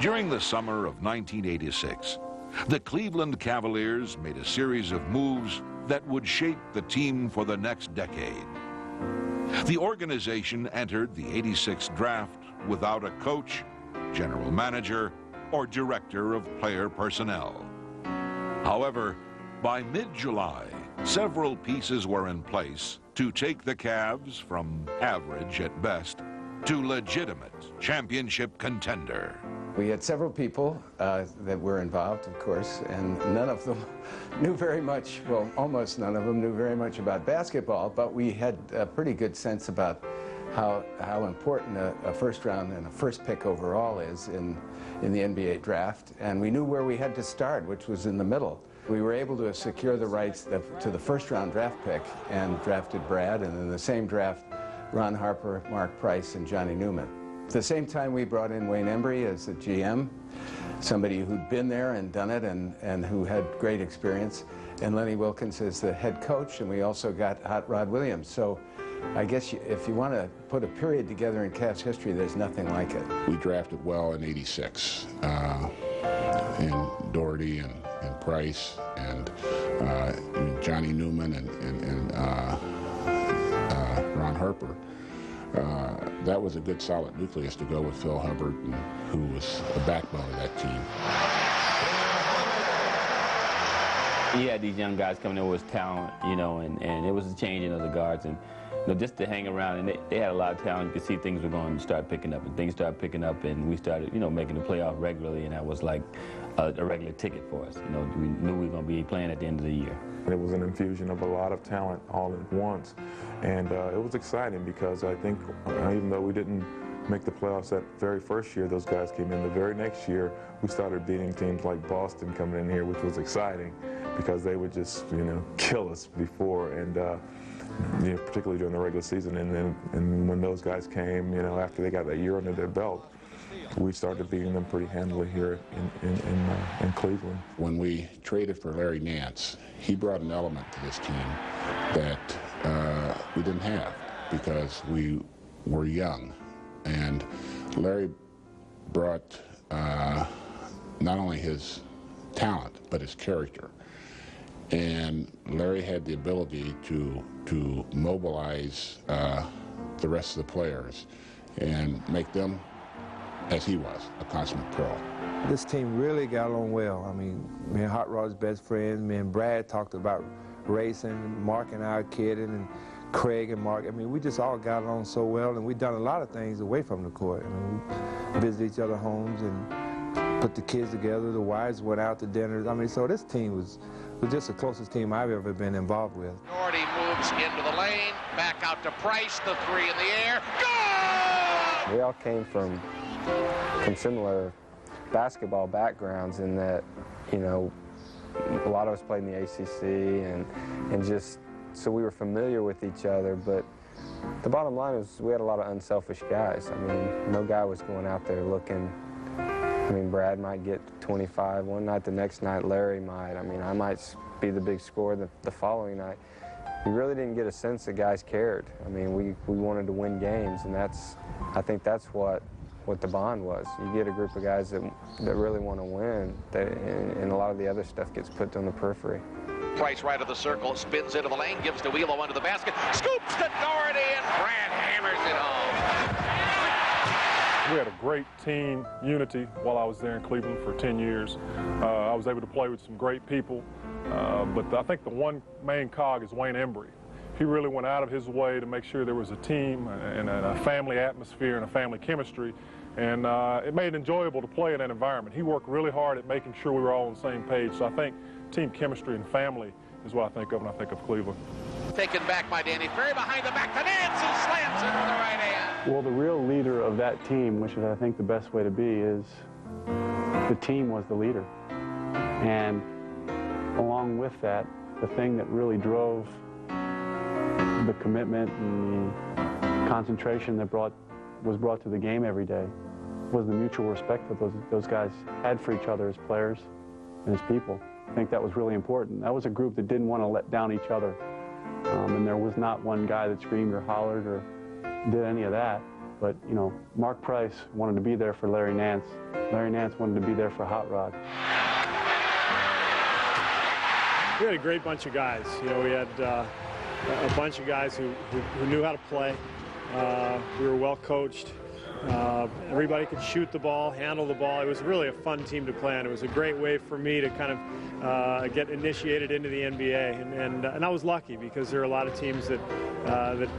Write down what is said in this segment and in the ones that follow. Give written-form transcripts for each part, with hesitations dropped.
During the summer of 1986, the Cleveland Cavaliers made a series of moves that would shape the team for the next decade. The organization entered the '86 draft without a coach, general manager, or director of player personnel. However, by mid-July, several pieces were in place to take the Cavs from average at best to legitimate championship contender. We had several people that were involved, of course, and none of them knew very much, well, almost none of them knew very much about basketball, but we had a pretty good sense about how important a first round and a first pick overall is in the NBA draft, and we knew where we had to start, which was in the middle. We were able to secure the rights to the first round draft pick and drafted Brad, and in the same draft, Ron Harper, Mark Price, and Johnny Newman. At the same time, we brought in Wayne Embry as a GM, somebody who'd been there and done it and who had great experience, and Lenny Wilkens as the head coach, and we also got Hot Rod Williams. So I guess if you want to put a period together in Cavs history, there's nothing like it. We drafted well in '86, in Daugherty and Price and Johnny Newman and Ron Harper. That was a good solid nucleus to go with Phil Hubbard, who was the backbone of that team. He had these young guys coming in with talent, you know, and it was a changing of the guards, and you know, just to hang around, and they had a lot of talent. You could see things were going to start picking up, and things started picking up, and we started, you know, making the playoff regularly, and that was like a regular ticket for us. You know, we knew we were going to be playing at the end of the year. It was an infusion of a lot of talent all at once, and it was exciting because I think even though we didn't make the playoffs that very first year those guys came in, the very next year we started beating teams like Boston coming in here, which was exciting because they would just, you know, kill us before, and you know, particularly during the regular season, and when those guys came, you know, after they got that year under their belt, we started beating them pretty handily here in Cleveland. When we traded for Larry Nance, he brought an element to this team that we didn't have because we were young. And Larry brought not only his talent, but his character. And Larry had the ability to mobilize the rest of the players and make them, as he was, a consummate pro. This team really got along well. I mean, me and Hot Rod's best friends, me and Brad talked about racing, Mark and I were kidding, and Craig and Mark. I mean, we just all got along so well, and we've done a lot of things away from the court. I mean, we visited each other's homes and put the kids together. The wives went out to dinners. I mean, so this team was just the closest team I've ever been involved with. Daugherty moves into the lane, back out to Price, the three in the air. Go! We all came from similar basketball backgrounds in that, you know, a lot of us played in the ACC and just, so we were familiar with each other, but the bottom line is we had a lot of unselfish guys. I mean, no guy was going out there looking, I mean, Brad might get 25 one night, the next night Larry might. I mean, I might be the big scorer the following night. We really didn't get a sense that guys cared. I mean, we wanted to win games, and I think that's what the bond was. You get a group of guys that really want to win, and a lot of the other stuff gets put on the periphery. Price right of the circle, spins into the lane, gives to Ehlo under the basket, scoops to Daugherty, and Brad hammers it home. We had a great team unity while I was there in Cleveland for 10 years. I was able to play with some great people, but I think the one main cog is Wayne Embry. He really went out of his way to make sure there was a team and a family atmosphere and a family chemistry, and it made it enjoyable to play in that environment. He worked really hard at making sure we were all on the same page, so I think team chemistry and family is what I think of when I think of Cleveland. Taken back by Danny Ferry, behind the back to Nance, who slams it with the right hand. Well, the real leader of that team, which is I think the best way to be, is the team was the leader. And along with that, the thing that really drove the commitment and the concentration that was brought to the game every day was the mutual respect that those guys had for each other as players and as people. I think that was really important. That was a group that didn't want to let down each other. And there was not one guy that screamed or hollered or did any of that. But, you know, Mark Price wanted to be there for Larry Nance. Larry Nance wanted to be there for Hot Rod. We had a great bunch of guys. You know, we had a bunch of guys who knew how to play. We were well coached. Everybody could shoot the ball, handle the ball. It was really a fun team to play on. It was a great way for me to kind of get initiated into the NBA, and I was lucky because there are a lot of teams that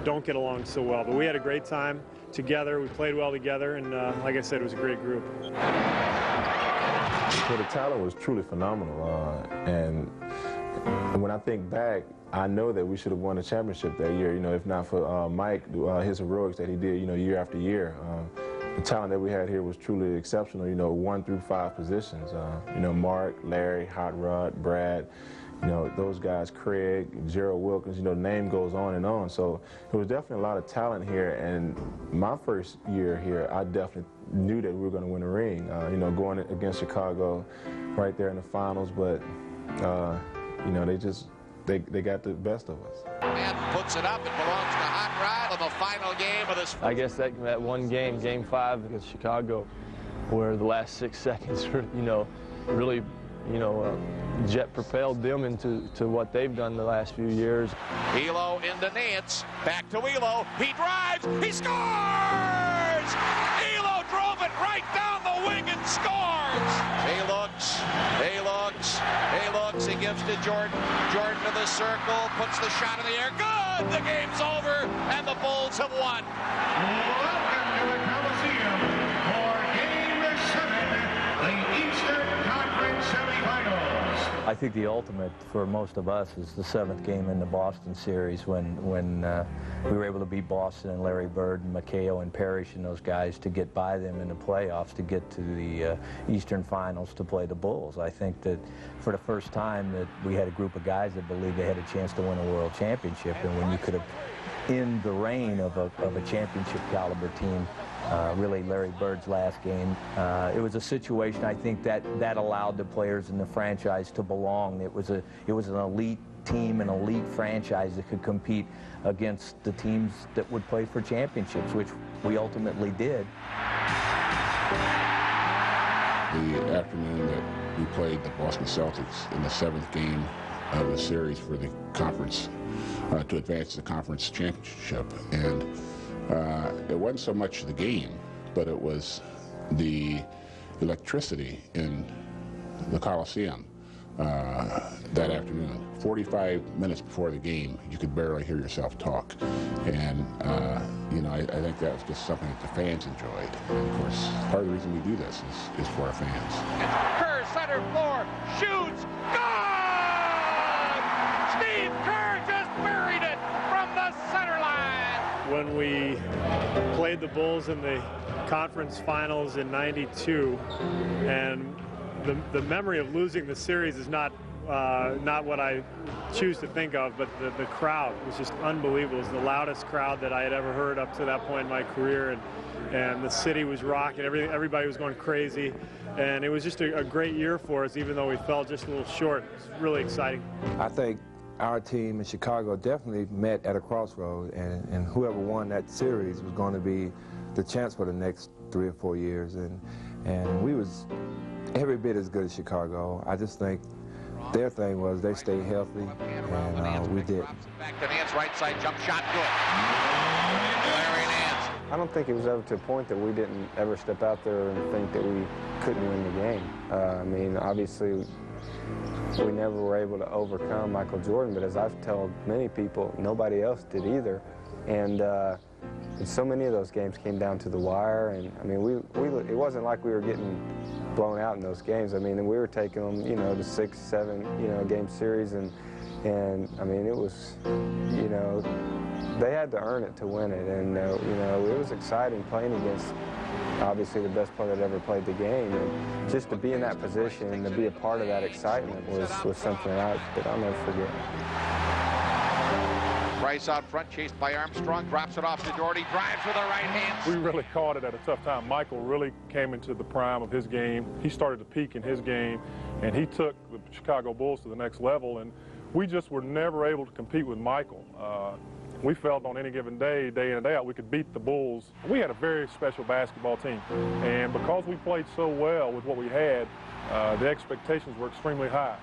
don't get along so well. But we had a great time together. We played well together, and like I said, it was a great group. So the talent was truly phenomenal, and when I think back, I know that we should have won the championship that year, you know, if not for Mike, his heroics that he did, you know, year after year. The talent that we had here was truly exceptional, you know, 1 through 5 positions. You know, Mark, Larry, Hot Rod, Brad, you know, those guys, Craig, Gerald Wilkens, you know, the name goes on and on. So there was definitely a lot of talent here, and my first year here, I definitely knew that we were going to win a ring, you know, going against Chicago right there in the finals, but, you know, they got the best of us. And puts it up. It belongs to Hot Rod in the final game of this. I guess that one game, Game 5 against Chicago, where the last 6 seconds, you know, really, you know, jet propelled them into what they've done the last few years. Ehlo into Nance. Back to Ehlo. He drives. He scores! Ehlo drove it right down the wing and scores! He looks. He looks. He looks. He gives to Jordan. Jordan to the circle. Puts the shot in the air. Good! The game's over, and the Bulls have won. Welcome to the Coliseum for Game 7, the Eastern Conference semifinals. I think the ultimate for most of us is the 7th game in the Boston series when we were able to beat Boston and Larry Bird and McHale and Parrish and those guys to get by them in the playoffs to get to the Eastern Finals to play the Bulls. I think that for the first time that we had a group of guys that believed they had a chance to win a world championship, and when you could have in the reign of a championship caliber team, really Larry Bird's last game. It was a situation, I think, that allowed the players in the franchise to belong. It was an elite team, an elite franchise that could compete against the teams that would play for championships, which we ultimately did. The afternoon that we played the Boston Celtics in the 7th game of the series for the conference, to advance the conference championship, and it wasn't so much the game, but it was the electricity in the Coliseum that afternoon. 45 minutes before the game, you could barely hear yourself talk, and you know, I think that was just something that the fans enjoyed. And of course, part of the reason we do this is for our fans. Kerr, center floor, shoots, good! Steve Kerr just buried it from the center line. When we played the Bulls in the conference finals in '92, and the memory of losing the series is not what I choose to think of, but the crowd was just unbelievable. It was the loudest crowd that I had ever heard up to that point in my career, and the city was rocking. Everybody was going crazy, and it was just a great year for us, even though we fell just a little short. It was really exciting. I think our team in Chicago definitely met at a crossroad, and whoever won that series was going to be the chance for the next 3 or 4 years, and we was every bit as good as Chicago. I just think their thing was they stayed healthy, and we did. Back to Nance, right side jump shot, good. Larry Nance. I don't think it was ever to a point that we didn't ever step out there and think that we couldn't win the game. I mean, obviously, we never were able to overcome Michael Jordan, but as I've told many people, nobody else did either. And so many of those games came down to the wire, and I mean, it wasn't like we were getting blown out in those games. I mean, we were taking them, you know, to 6, 7, you know, game series, and I mean, it was, you know, they had to earn it to win it, and you know, it was exciting playing against obviously the best player that ever played the game, and just to be in that position and to be a part of that excitement was something that I'll never forget. Price out front, chased by Armstrong, drops it off to Daugherty, drives with the right hand. We really caught it at a tough time. Michael really came into the prime of his game. He started to peak in his game, and he took the Chicago Bulls to the next level, and we just were never able to compete with Michael. we felt on any given day, day in and day out, we could beat the Bulls. We had a very special basketball team, and because we played so well with what we had, the expectations were extremely high.